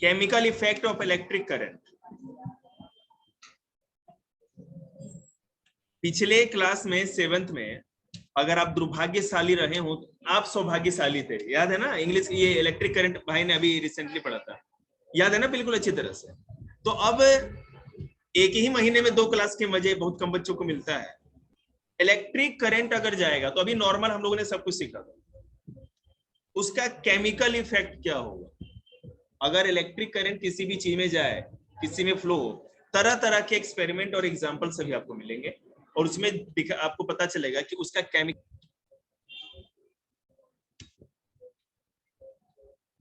Chemical effect of electric current. पिछले class में 7th में अगर आप दुर्भाग्यशाली रहे हो, आप सौभाग्यशाली थे, याद है ना? इंग्लिश ये इलेक्ट्रिक करंट भाई ने अभी रिसेंटली पढ़ा था, याद है ना? बिल्कुल अच्छी तरह से। तो अब एक ही महीने में 2 क्लास के मजे बहुत कम बच्चों को मिलता है। इलेक्ट्रिक करंट अगर जाएगा तो अभी नॉर्मल हम लोगों ने सब कुछ सीखा था, उसका केमिकल इफेक्ट क्या होगा अगर इलेक्ट्रिक करंट किसी भी चीज में जाए, किसी में फ्लो हो। तरह तरह के एक्सपेरिमेंट और एग्जांपल सभी आपको मिलेंगे और उसमें आपको पता चलेगा कि उसका chemical.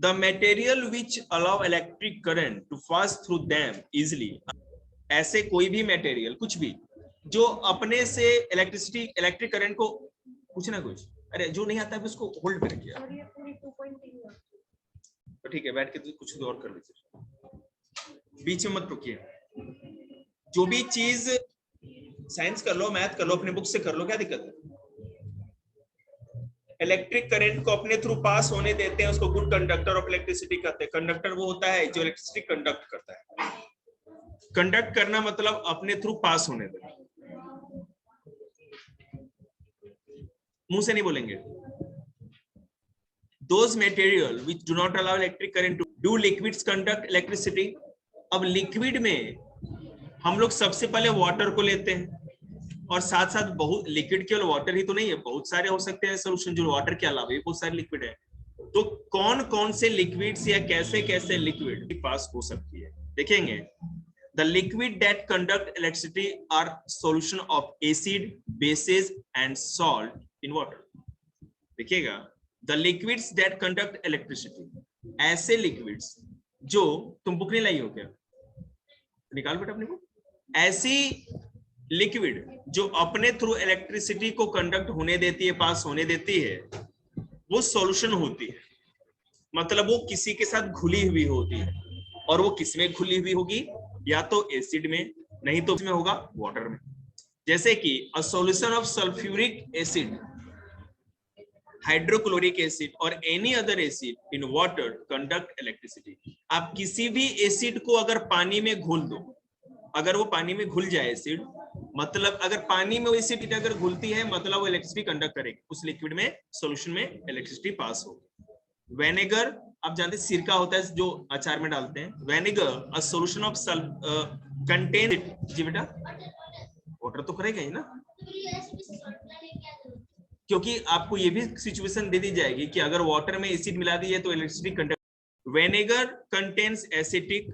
The material which allow electric current to pass through them easily. ऐसे कोई भी मटेरियल, कुछ भी जो अपने से इलेक्ट्रिक करंट को कुछ ना कुछ, अरे जो नहीं आता है उसको होल्ड कर किया तो ठीक है, बैठ के तो कुछ और कर लीजिए, बीच में मत रुकिए। जो भी चीज साइंस कर लो, मैथ कर लो, अपने बुक से कर लो, क्या दिक्कत है? इलेक्ट्रिक करंट को अपने थ्रू पास होने देते हैं, उसको गुड कंडक्टर ऑफ इलेक्ट्रिसिटी कहते हैं। कंडक्टर वो होता है जो इलेक्ट्रिसिटी कंडक्ट करता है। कंडक्ट करना मतलब अपने थ्रू पास होने देना। मुंह से नहीं बोलेंगे। Those material which do not allow electric current to do liquids conduct electricity। अब लिक्विड में हम लोग सबसे पहले वाटर को लेते हैं और साथ साथ बहुत लिक्विड केवल वाटर ही तो नहीं है, बहुत सारे हो सकते हैं सोल्यूशन जो वाटर के अलावा भी बहुत सारे लिक्विड है। तो कौन कौन से लिक्विड्स या कैसे कैसे लिक्विड पास हो सकती है देखेंगे। The liquid that conduct electricity are solution of acid, bases and salt in water। देखिएगा, the liquids that conduct electricity, ऐसे liquids जो, तुम बुक नहीं लाई हो क्या? निकाल बेटा अपने को। ऐसी लिक्विड जो अपने थ्रू इलेक्ट्रिसिटी को कंडक्ट होने देती है, पास होने देती है, वो सॉल्यूशन होती है। मतलब वो किसी के साथ घुली हुई होती है। और वो किसमें घुली हुई होगी? या तो एसिड में, नहीं तो इसमें होगा वाटर में। जैसे कि a solution of sulphuric acid, hydrochloric acid और any other acid in water conduct electricity. आप किसी भी एसिड को अगर पानी में घोल दो, अगर वो पानी में घुल जाए एसिड, मतलब अगर पानी में वो एसिड अगर घुलती है मतलब वो इलेक्ट्रिसिटी कंडक्ट करेगी, उस लिक्विड में, सॉल्यूशन में इलेक्ट्रिसिटी पास होगी। विनेगर, आप जानते हैं सिरका होता है जो अचार में डालते हैं। Vinegar a solution of contain, जी बेटा वाटर तो करेगा ही ना, क्योंकि आपको ये भी सिचुएशन दे दी जाएगी कि अगर वाटर में एसिड मिला दी है तो electricity conduct. Vinegar contains acetic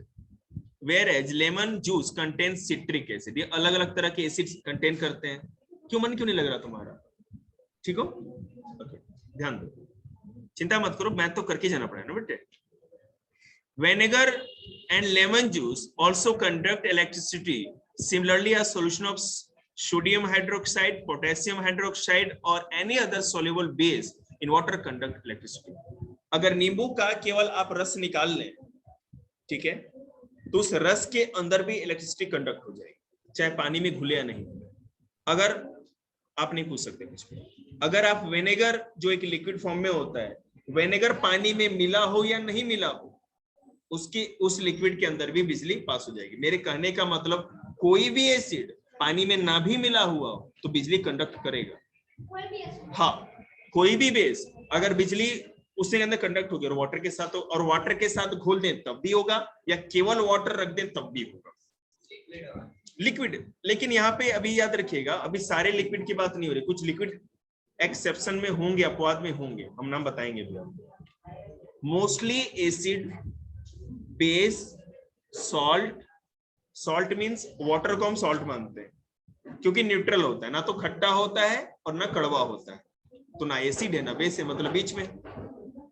whereas lemon juice contains citric acid. ये अलग अलग तरह के एसिड कंटेन करते हैं। क्यों मन क्यों नहीं लग रहा तुम्हारा? ठीक हो? ओके, ध्यान दो, चिंता मत करो, मैथ तो करके जाना पड़ेगा ना बेटे। Vinegar and lemon juice also conduct electricity. Similarly, a solution of sodium hydroxide, potassium hydroxide, or any other soluble base in water conduct electricity. अगर नींबू का केवल आप रस निकाल लें, ठीक है, तो उस रस के अंदर भी इलेक्ट्रिसिटी कंडक्ट हो जाएगी, चाहे पानी में घुले या नहीं। अगर आप नहीं पूछ सकते कुछ भी, अगर आप विनेगर जो एक लिक्विड फॉर्म में होता है, विनेगर पानी में मिला हो या नहीं मिला हो, उसकी उस लिक्विड के अंदर भी बिजली पास हो जाएगी। मेरे कहने का मतलब कोई भी एसिड पानी में ना भी मिला हुआ हो तो बिजली कंडक्ट करेगा। हाँ, कोई भी बेस अगर बिजली उसके अंदर कंडक्ट होगी और वाटर के साथ, और वाटर के साथ घोल दें तब भी होगा, या केवल वाटर रख दें तब भी होगा लिक्विड। लेकिन यहाँ पे अभी याद रखिएगा, अभी सारे लिक्विड की बात नहीं हो रही, कुछ लिक्विड एक्सेप्शन में होंगे, अपवाद में होंगे, हम नाम बताएंगे भी आपको। Mostly acid, base, salt, salt means water को हम सॉल्ट मानते हैं क्योंकि न्यूट्रल होता है, ना तो खट्टा होता है और ना कड़वा होता है, तो ना एसिड है ना बेस है, मतलब बीच में।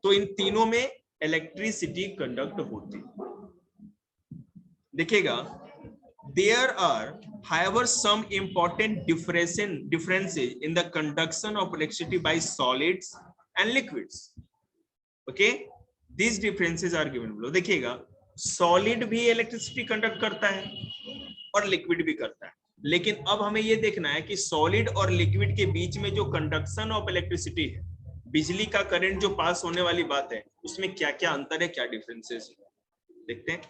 तो इन तीनों में इलेक्ट्रिसिटी कंडक्ट होती है। देखिएगा, there are however some important differences in the conduction of electricity by solids and liquids. Okay, these differences are given below। देखिएगा, सॉलिड भी इलेक्ट्रिसिटी कंडक्ट करता है और लिक्विड भी करता है, लेकिन अब हमें यह देखना है कि सॉलिड और लिक्विड के बीच में जो कंडक्शन ऑफ इलेक्ट्रिसिटी है, बिजली का करंट जो पास होने वाली बात है, उसमें क्या क्या अंतर है, क्या डिफरेंसेस है। देखते हैं।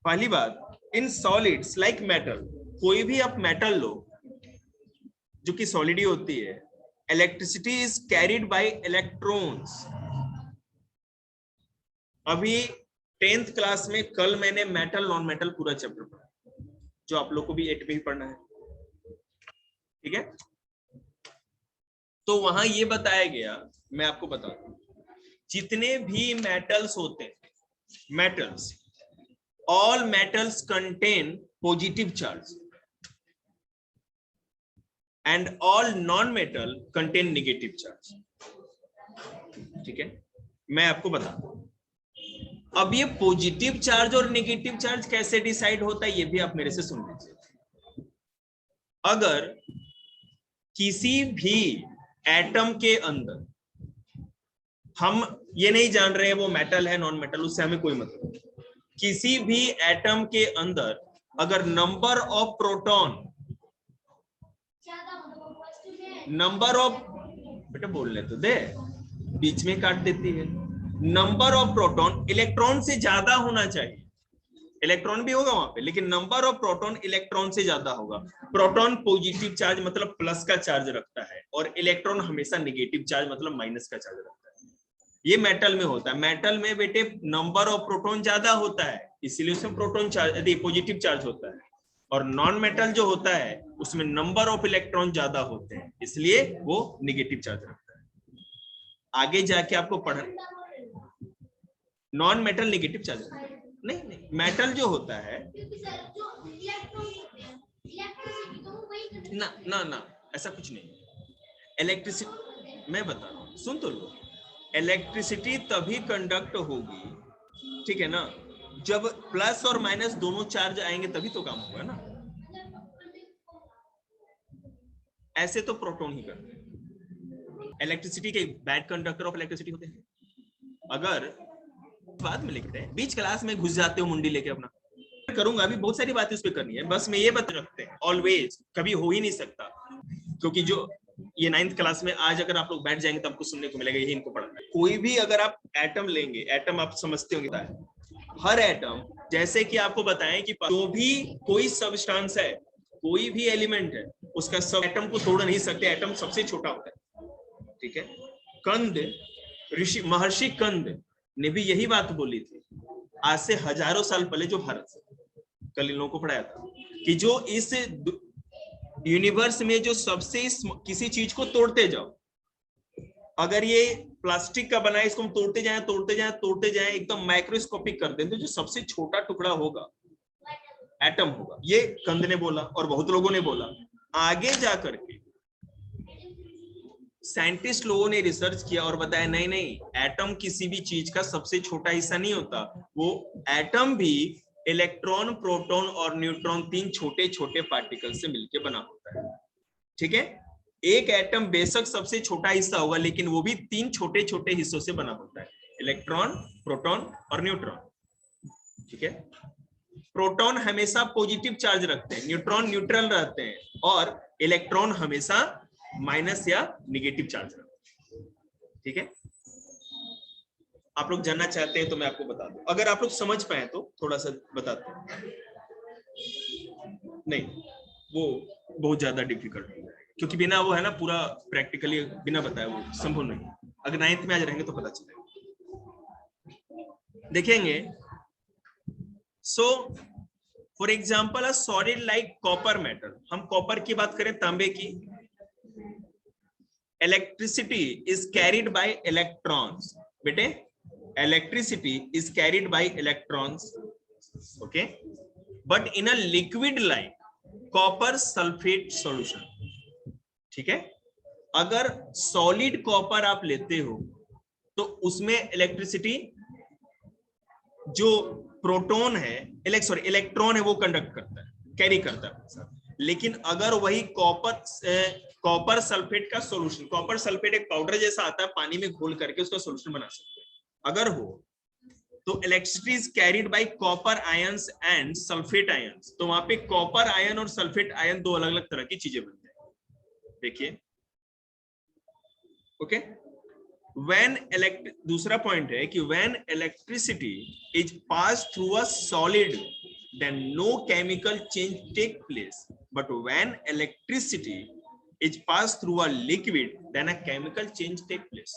पहली बात, इन सॉलिड्स लाइक मेटल, कोई भी आप मेटल लो जो कि सॉलिड ही होती है, electricity is carried by electrons. अभी 10th क्लास में कल मैंने मेटल नॉन मेटल पूरा चैप्टर पढ़ा, जो आप लोग को भी 8 में ही पढ़ना है, ठीक है। तो वहां ये बताया गया, मैं आपको बता दूं, जितने भी मेटल्स होते हैं, metals, all metals contain positive charge and all non metal contain negative charge, ठीक है। मैं आपको बताता हूं, अब ये पॉजिटिव चार्ज और नेगेटिव चार्ज कैसे डिसाइड होता है, ये भी आप मेरे से सुन लीजिए। अगर किसी भी एटम के अंदर, हम ये नहीं जान रहे हैं वो मेटल है नॉन मेटल, उससे हमें कोई मतलब नहीं, किसी भी एटम के अंदर अगर number of proton, number of, बेटा बोलने तो दे, बीच में काट देती है, नंबर ऑफ प्रोटॉन इलेक्ट्रॉन से ज्यादा होना चाहिए, इलेक्ट्रॉन भी होगा वहां पे, लेकिन नंबर ऑफ प्रोटॉन इलेक्ट्रॉन से ज्यादा होगा। प्रोटॉन पॉजिटिव चार्ज मतलब प्लस का चार्ज रखता है, और इलेक्ट्रॉन हमेशा नेगेटिव चार्ज मतलब माइनस का चार्ज रखता है। ये मेटल में होता है। मेटल में बेटे नंबर ऑफ प्रोटॉन ज्यादा होता है, इसीलिए उसमें प्रोटॉन चार्ज पॉजिटिव चार्ज होता है, और नॉन मेटल जो होता है उसमें नंबर ऑफ इलेक्ट्रॉन ज्यादा होते हैं, इसलिए वो नेगेटिव चार्ज रखता है। आगे जाके आपको पढ़ना, नॉन मेटल नेगेटिव चार्ज नहीं, नहीं, मेटल जो होता है ना ना ना, ऐसा कुछ नहीं। इलेक्ट्रिसिटी मैं बता रहा हूं, सुन तो लो, इलेक्ट्रिसिटी तभी कंडक्ट होगी, ठीक है ना, जब प्लस और माइनस दोनों चार्ज आएंगे तभी तो काम होगा ना, ऐसे तो प्रोटॉन ही करते हैं। इलेक्ट्रिसिटी के बैड कंडक्टर ऑफ इलेक्ट्रिसिटी होते हैं। अगर बाद में लिखते हैं, बीच क्लास में घुस जाते हो मुंडी लेके अपना, करूंगा अभी बहुत सारी बातें उस पर करनी है, बस मैं ये बता रखते हैं, ऑलवेज कभी हो ही नहीं सकता, क्योंकि जो ये 9th क्लास में आज अगर आप लोग बैठ जाएंगे तो आपको सुनने को मिलेगा, यही इनको पढ़ना है। कोई भी अगर आप एटम लेंगे, एटम आप समझते होंगे, हर एटम, जैसे कि आपको बताएं कि जो भी कोई सब्सटेंस है, कोई भी एलिमेंट है, उसका सब एटम को तोड़ नहीं सकते, एटम सबसे छोटा होता है, ठीक है। कंद, ऋषि महर्षि कंद ने भी यही बात बोली थी, आज से हजारों साल पहले, जो भारत से, कल इन लोगों को पढ़ाया था कि जो इस यूनिवर्स में जो सबसे किसी चीज को तोड़ते जाओ, अगर ये प्लास्टिक का बना है, इसको हम तोड़ते जाएं तोड़ते जाएं तोड़ते जाएं, एकदम माइक्रोस्कोपिक कर दें, तो जो सबसे छोटा टुकड़ा होगा एटम होगा। ये कंद ने बोला और बहुत लोगों ने बोला। आगे जाकर के साइंटिस्ट लोगों ने रिसर्च किया और बताया नहीं नहीं, एटम किसी भी चीज का सबसे छोटा हिस्सा नहीं होता, वो एटम भी इलेक्ट्रॉन, प्रोटॉन और न्यूट्रॉन, 3 छोटे छोटे पार्टिकल से मिलकर बना होता है, ठीक है। एक एटम बेशक सबसे छोटा हिस्सा होगा, लेकिन वो भी 3 छोटे छोटे हिस्सों से बना होता है, इलेक्ट्रॉन, प्रोटॉन और न्यूट्रॉन, ठीक है। प्रोटॉन हमेशा पॉजिटिव चार्ज रखते हैं, न्यूट्रॉन न्यूट्रल रहते हैं, और इलेक्ट्रॉन हमेशा माइनस या निगेटिव चार्ज रखते हैं, ठीक है। आप लोग जानना चाहते हैं तो मैं आपको बता दूं, अगर आप लोग समझ पाए तो थोड़ा सा बताते हैं, नहीं वो बहुत ज्यादा डिफिकल्ट हो जाएगा, क्योंकि बिना वो है ना पूरा प्रैक्टिकली बिना बताए वो संभव नहीं। अगर 9th में आज रहेंगे तो पता चलेगा, देखेंगे। So for example a solid like copper metal, हम कॉपर की बात करें, तांबे की, electricity is carried by electrons, बेटे electricity is carried by electrons, okay, but in a liquid like copper sulfate solution, ठीक है। अगर सॉलिड कॉपर आप लेते हो तो उसमें इलेक्ट्रिसिटी, जो प्रोटॉन है, इलेक्ट्रॉन है, वो कंडक्ट करता है, कैरी करता है, लेकिन अगर वही कॉपर सल्फेट का सॉल्यूशन, कॉपर सल्फेट एक पाउडर जैसा आता है, पानी में घोल करके उसका सॉल्यूशन बना सकते हैं, अगर हो तो electricity is carried by copper ions and sulphate ions, तो वहां पे कॉपर आयन और सल्फेट आयन दो अलग अलग तरह की चीजें बन जाएंगी, देखिए, ओके। दूसरा पॉइंट है कि when electricity is pass through a solid then no chemical change take place, but when electricity is passed through a liquid then a chemical change take place.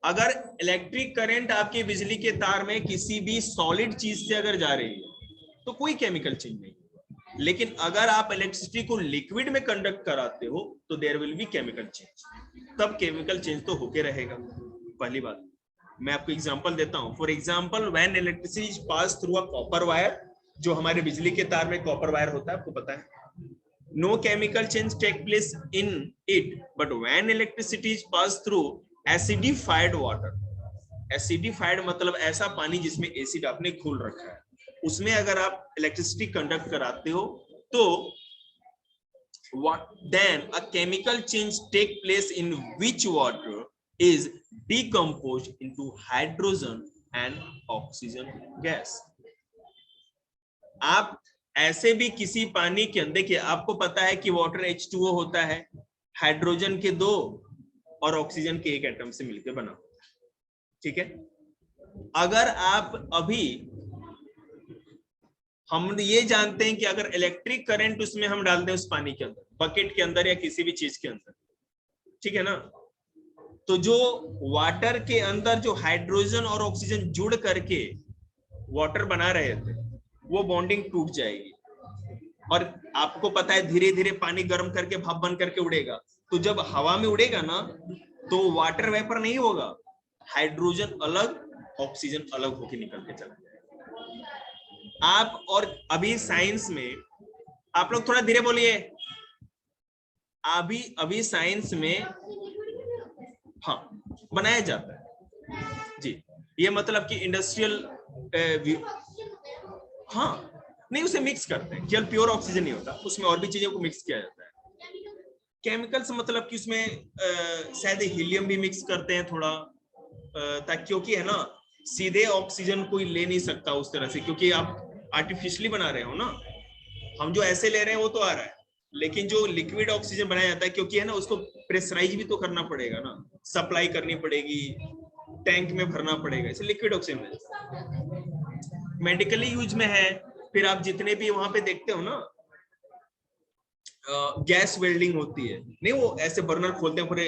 अगर इलेक्ट्रिक करंट आपके बिजली के तार में किसी भी सॉलिड चीज से अगर जा रही है तो कोई केमिकल चेंज नहीं, लेकिन अगर आप इलेक्ट्रिसिटी को लिक्विड में कंडक्ट कराते हो तो there will be chemical change, तब केमिकल चेंज तो होके रहेगा। पहली बात मैं आपको एग्जांपल देता हूं। For example when electricity is pass through a copper wire, जो हमारे बिजली के तार में कॉपर वायर होता है, आपको पता है, no chemical change take place in it, but when electricity is pass through acidified water. Acidified मतलब ऐसा पानी जिसमें एसिड आपने घोल रखा है, उसमें अगर आप इलेक्ट्रिसिटी कंडक्ट कराते हो तो then a chemical change take place in which water is decomposed into hydrogen and oxygen gas. आप ऐसे भी किसी पानी के अंदर, देखिए आपको पता है कि वाटर H2O होता है, हाइड्रोजन के 2 और ऑक्सीजन के 1 एटम से मिलकर बना होता है, ठीक है। अगर आप अभी हम ये जानते हैं कि अगर इलेक्ट्रिक करंट उसमें हम डाल दें उस पानी के अंदर, बकेट के अंदर या किसी भी चीज के अंदर, ठीक है ना, तो जो वाटर के अंदर जो हाइड्रोजन और ऑक्सीजन जुड़ करके वाटर बना रहे थे वो बॉन्डिंग टूट जाएगी, और आपको पता है धीरे धीरे पानी गर्म करके भाप बन करके उड़ेगा, तो जब हवा में उड़ेगा ना तो वाटर वेपर नहीं होगा, हाइड्रोजन अलग ऑक्सीजन अलग होकर निकल के चला जाएगा। आप और अभी साइंस में, आप लोग थोड़ा धीरे बोलिए, अभी साइंस में हाँ बनाया जाता है जी, ये मतलब कि इंडस्ट्रियल हाँ नहीं, उसे मिक्स करते हैं, केवल प्योर ऑक्सीजन नहीं होता, उसमें और भी चीजों को मिक्स किया जाता है। केमिकल से मतलब कि उसमें शायद हीलियम भी मिक्स करते हैं थोड़ा, ताकि, क्योंकि है ना सीधे ऑक्सीजन कोई ले नहीं सकता उस तरह से, क्योंकि आप आर्टिफिशियली बना रहे हो ना, हम जो ऐसे ले रहे हैं वो तो आ रहा है, लेकिन जो लिक्विड ऑक्सीजन बनाया जाता है, क्योंकि है ना उसको प्रेशराइज भी तो करना पड़ेगा ना, सप्लाई करनी पड़ेगी, टैंक में भरना पड़ेगा, इसे लिक्विड ऑक्सीजन मेडिकली यूज में है। फिर आप जितने भी वहां पे देखते हो ना गैस वेल्डिंग होती है, नहीं वो ऐसे बर्नर खोलते हैं पूरे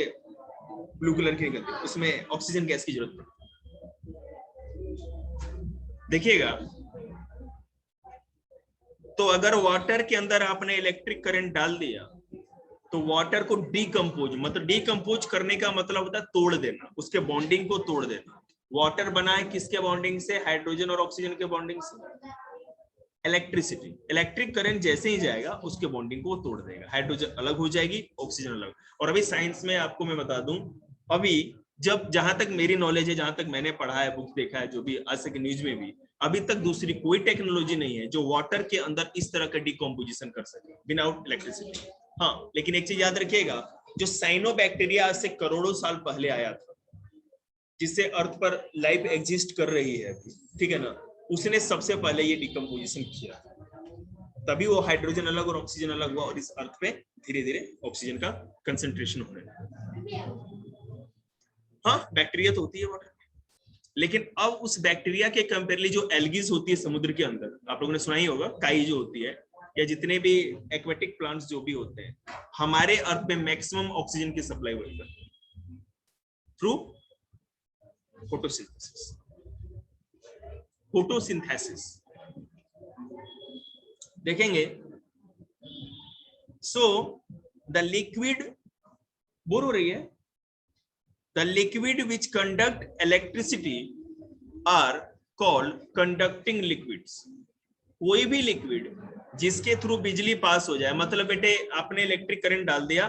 ब्लू कलर की निकलती है, उसमें ऑक्सीजन गैस की जरूरत पड़ती है, देखिएगा। तो अगर वाटर के अंदर आपने इलेक्ट्रिक करंट डाल दिया तो वाटर को डीकंपोज, मतलब डीकंपोज करने का मतलब होता है तोड़ देना, उसके बॉन्डिंग को तोड़ देना। वाटर बना है किसके बॉन्डिंग से? हाइड्रोजन और ऑक्सीजन के बॉन्डिंग से। इलेक्ट्रिसिटी, इलेक्ट्रिक करंट जैसे ही जाएगा उसके बॉन्डिंग को तोड़ देगा, हाइड्रोजन अलग हो जाएगी, ऑक्सीजन अलग। और अभी साइंस में आपको मैं बता दूं, अभी जब जहां तक मेरी नॉलेज है, जहां तक मैंने पढ़ा है, बुक देखा है, जो भी आज तक न्यूज में भी, अभी तक दूसरी कोई टेक्नोलॉजी नहीं है जो वाटर के अंदर इस तरह का डिकम्पोजिशन कर सके विदाउट इलेक्ट्रिसिटी। हाँ, लेकिन एक चीज याद रखिएगा, जो साइनोबैक्टीरिया आज से करोड़ों साल पहले आया था, जिससे अर्थ पर लाइफ एग्जिस्ट कर रही है, ठीक है ना, उसने सबसे पहले ये डिकम्पोजिशन किया, तभी वो हाइड्रोजन अलग और ऑक्सीजन अलग हुआ, और इस अर्थ पे धीरे धीरे ऑक्सीजन का कंसंट्रेशन होने लगा। हाँ, बैक्टीरिया तो होती है वाटर, लेकिन अब उस बैक्टीरिया के कंपेयरली जो एल्गीज होती है समुद्र के अंदर, आप लोगों ने सुना ही होगा, काई जो होती है, या जितने भी एक्वेटिक प्लांट्स जो भी होते हैं, हमारे अर्थ में मैक्सिमम ऑक्सीजन की सप्लाई वही करते हैं थ्रू फोटोसिंथेसिस। फोटोसिंथेसिस देखेंगे। सो द लिक्विड, बोर हो रही है, the liquid which conduct electricity are called conducting liquids. कोई भी लिक्विड जिसके थ्रू बिजली पास हो जाए, मतलब बेटे आपने इलेक्ट्रिक करंट डाल दिया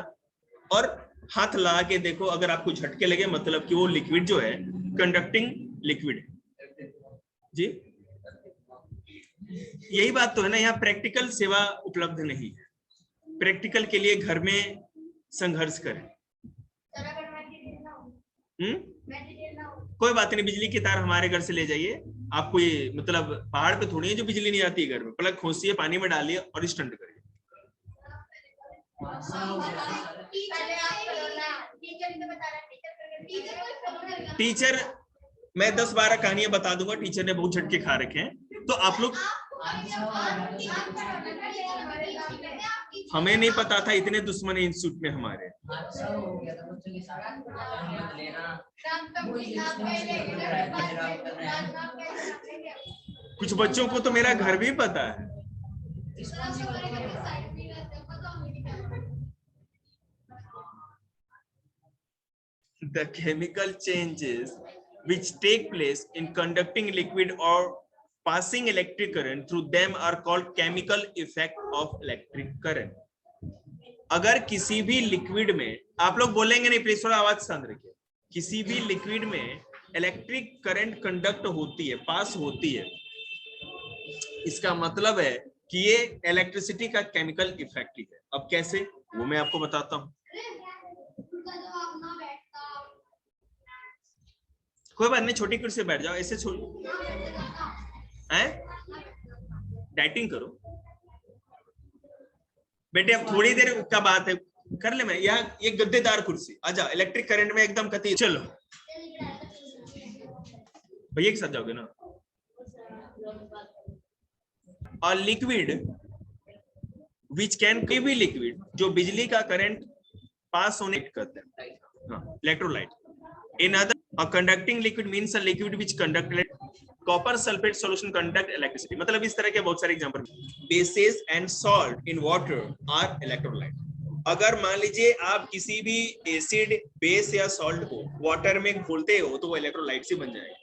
और हाथ लगा के देखो, अगर आपको झटके लगे, मतलब कि वो लिक्विड जो है कंडक्टिंग लिक्विड है जी। यही बात तो है ना, यहाँ प्रैक्टिकल सेवा उपलब्ध नहीं है, प्रैक्टिकल के लिए घर में संघर्ष करें। कोई बात नहीं, बिजली की तार हमारे घर से ले जाइए, आपको ये मतलब पहाड़ पे थोड़ी है जो बिजली नहीं आती है घर में, प्लग खोसिए, पानी में डालिए और स्टंट करिए। टीचर, मैं 10-12 कहानियां बता दूंगा, टीचर ने बहुत झटके खा रखे हैं, तो आप लोग, हमें नहीं पता था इतने दुश्मन इंस्टीट्यूट में हमारे। कुछ बच्चों को तो मेरा घर भी पता है। The chemical changes which take place in conducting liquid or passing electric current through them are called chemical effect of electric current. अगर किसी भी लिक्विड में, आप लोग बोलेंगे नहीं प्लीज, थोड़ा आवाज शांत रखिए, किसी भी लिक्विड में इलेक्ट्रिक करंट कंडक्ट होती है, पास होती है, इसका मतलब है कि ये इलेक्ट्रिसिटी का केमिकल इफेक्ट है। अब कैसे, वो मैं आपको बताता हूं। कोई बात नहीं, छोटी कुर्सी बैठ जाओ, ऐसे छोड़ हैं, डाइटिंग करो बेटे, अब थोड़ी देर का बात है, कर ले। मैं यहाँ ये गद्देदार कुर्सी, आजा, इलेक्ट्रिक करंट में एकदम कती, चलो भैया के साथ जाओगे ना। और liquid which can be liquid, जो बिजली का करंट पास होने करते हैं, electrolyte. In other, a conducting liquid means a liquid which conduct copper sulfate solution conduct electricity। मतलब इस तरह के बहुत सारे example. bases and salt in water are electrolyte। अगर मान लीजिए आप किसी भी एसिड, बेस या सॉल्ट को वाटर में घोलते हो तो वो इलेक्ट्रोलाइट से बन जाएगा।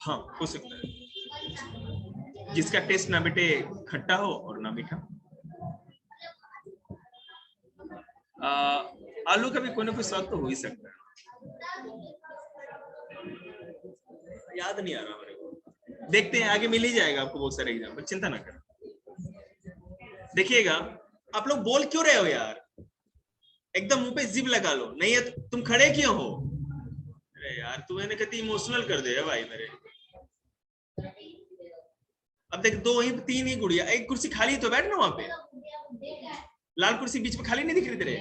हाँ, हो सकता है, जिसका टेस्ट ना बेटे खट्टा हो और ना मीठा। आलू का भी कोई ना कोई स्वाद तो हो ही सकता है, याद नहीं आ रहा मेरे को, देखते हैं आगे मिल ही जाएगा आपको बहुत सारे एग्जाम्पल, चिंता ना करें। देखिएगा, आप लोग बोल क्यों रहे हो यार, एकदम मुंह पे जिप लगा लो, नहीं है तुम खड़े क्यों हो? अरे यार तू मैंने कहती इमोशनल कर दे भाई मेरे। अब देख, 2 ही 3 ही गुड़िया, एक कुर्सी खाली तो बैठ ना वहां पे, लाल कुर्सी बीच में खाली नहीं दिख रही तेरे,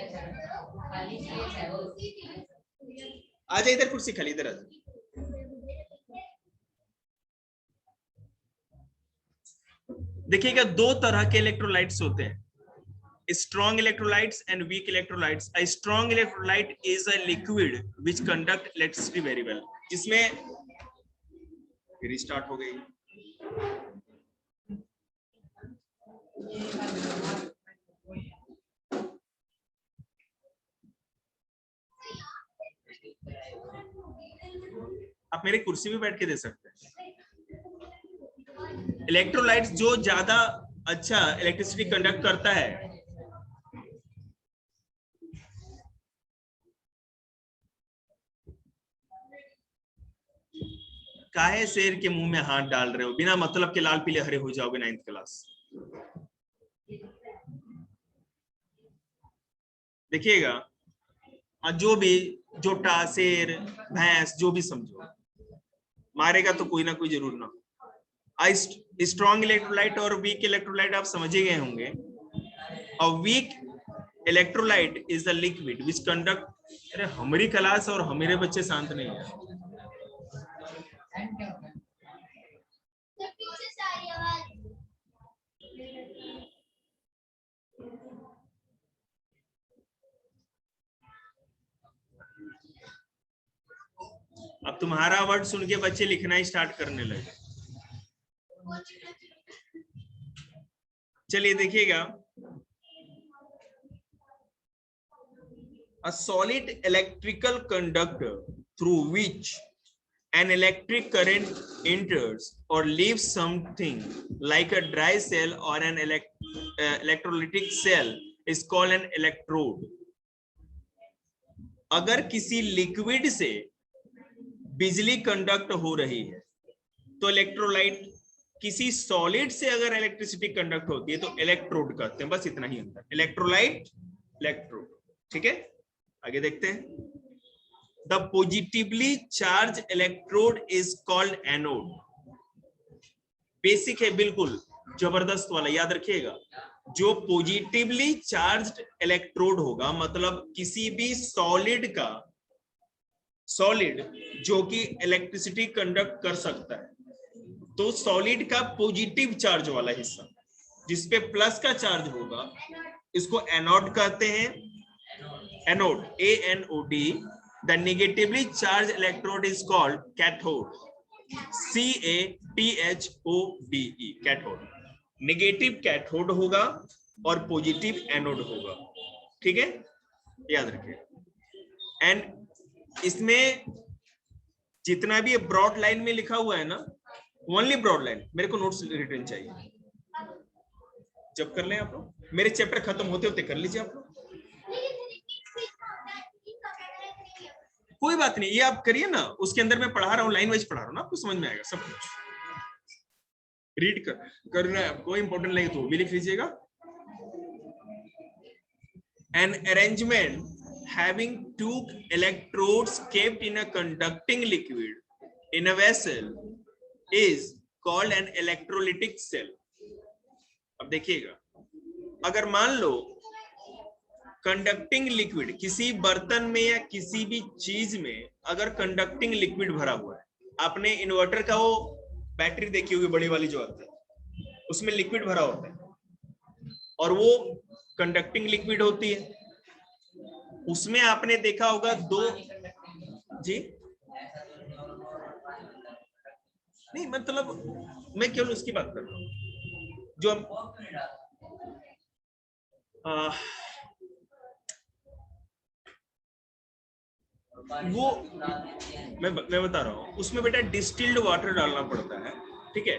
आजा इधर, कुर्सी खाली इधर आजा। देखिएगा, 2 तरह के इलेक्ट्रोलाइट्स होते हैं, strong electrolytes and weak electrolytes। A strong electrolyte is a liquid which conduct electricity very well। जिसमें रिस्टार्ट हो गई, आप मेरी कुर्सी भी बैठ के दे सकते हैं। इलेक्ट्रोलाइट्स जो ज्यादा अच्छा इलेक्ट्रिसिटी कंडक्ट करता है, काहे शेर के मुंह में हाथ डाल रहे हो, बिना मतलब के लाल पीले हरे हो जाओगे 9th क्लास। देखिएगा, जो भी जोटा, शेर, भैंस, जो भी समझो, मारेगा तो कोई ना कोई जरूर ना। स्ट्रॉन्ग इलेक्ट्रोलाइट और वीक इलेक्ट्रोलाइट आप समझ ही गए होंगे। A weak electrolyte is a liquid which conduct. अरे हमारी क्लास और हमारे बच्चे शांत नहीं है। अब तुम्हारा वर्ड सुन के बच्चे लिखना ही स्टार्ट करने लगे। चलिए देखिएगा, a solid electrical conductor through which an electric current enters or leaves something like a dry cell or an electrolytic cell is called an electrode। अगर किसी लिक्विड से बिजली कंडक्ट हो रही है तो इलेक्ट्रोलाइट, किसी सॉलिड से अगर इलेक्ट्रिसिटी कंडक्ट होती है तो इलेक्ट्रोड कहते हैं। बस इतना ही अंतर, इलेक्ट्रोलाइट, इलेक्ट्रोड। ठीक है, आगे देखते हैं। The positively charge electrode is called anode. Basic है बिल्कुल, जबरदस्त वाला, याद रखिएगा। जो पॉजिटिवली चार्ज्ड इलेक्ट्रोड होगा, मतलब किसी भी सॉलिड जो कि इलेक्ट्रिसिटी कंडक्ट कर सकता है, तो सॉलिड का पॉजिटिव चार्ज वाला हिस्सा जिसपे प्लस का चार्ज होगा, इसको एनोड कहते हैं। Anode, ANOD। The negatively charge electrode is called cathode, CATHODE, cathode. Negative cathode होगा और पॉजिटिव एनोड होगा, ठीक है, याद रखिए। एंड इसमें जितना भी ब्रॉड लाइन में लिखा हुआ है ना, ओनली ब्रॉड लाइन, मेरे को नोट्स रिटर्न चाहिए। जब कर लें आप लोग, मेरे चैप्टर खत्म होते होते कर लीजिए आप लोग, कोई बात नहीं, ये आप करिए ना, उसके अंदर मैं पढ़ा रहा हूँ, लाइन वाइज पढ़ा रहा हूँ ना, आपको समझ में आएगा सब कुछ। रीड करना है, कोई इंपॉर्टेंट नहीं तो भी लिख लीजिएगा। An arrangement having two electrodes kept in a conducting liquid in a vessel is called an electrolytic cell। अब देखिएगा, अगर मान लो कंडक्टिंग लिक्विड किसी बर्तन में या किसी भी चीज में अगर कंडक्टिंग लिक्विड भरा हुआ है, आपने इन्वर्टर का वो बैटरी देखी होगी बड़ी वाली जो आती है, उसमें लिक्विड भरा होता है और वो कंडक्टिंग लिक्विड होती है। उसमें आपने देखा होगा दो, जी नहीं, मतलब मैं केवल उसकी बात कर रहा हूं जो वो मैं बता रहा हूँ, उसमें बेटा डिस्टिल्ड वाटर डालना पड़ता है, ठीक है।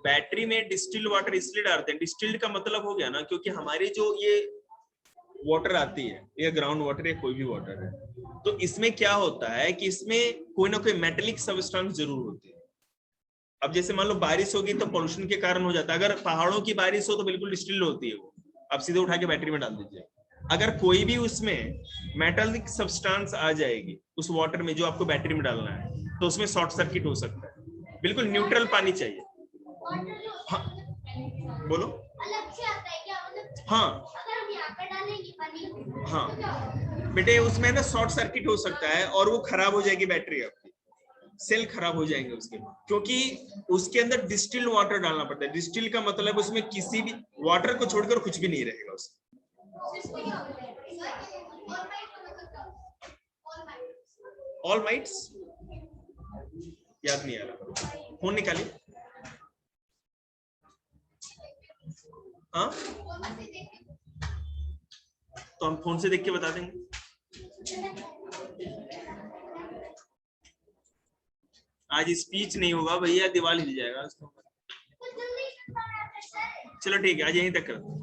बैटरी में डिस्टिल्ड वाटर इसलिए डालते हैं, डिस्टिल्ड का मतलब हो गया ना, क्योंकि हमारी जो ये वाटर आती है, ये ग्राउंड वाटर या कोई भी वाटर है, तो इसमें क्या होता है कि इसमें कोई ना कोई मेटेलिक सब्सटेंस जरूर होती है। अब जैसे मान लो बारिश होगी तो पोल्यूशन के कारण हो जाता है, अगर पहाड़ों की बारिश हो तो बिल्कुल डिस्टिल्ड होती है वो, आप सीधे उठा के बैटरी में डाल दीजिए। अगर कोई भी उसमें मेटालिक सब्सटेंस आ जाएगी उस वाटर में जो आपको बैटरी में डालना है, तो उसमें शॉर्ट सर्किट हो सकता है। बिल्कुल न्यूट्रल पानी चाहिए। हाँ बोलो। अलग से आता है क्या, मतलब हाँ अगर हम यहाँ पे डालेंगे पानी, हाँ बेटे उसमें ना शॉर्ट सर्किट हो सकता है और वो खराब हो जाएगी बैटरी, आपकी सेल खराब हो जाएंगे उसके, क्योंकि उसके अंदर डिस्टिल्ड वाटर डालना पड़ता है। डिस्टिल का मतलब उसमें किसी भी वाटर को छोड़कर कुछ भी नहीं रहेगा उसमें। ऑल माइट्स याद नहीं आ रहा, फोन निकालिए। हाँ तो हम फोन से देख के बता देंगे। आज स्पीच नहीं होगा भैया, दीवार हिल जाएगा उसको। चलो ठीक है, आज यहीं तक करते हैं।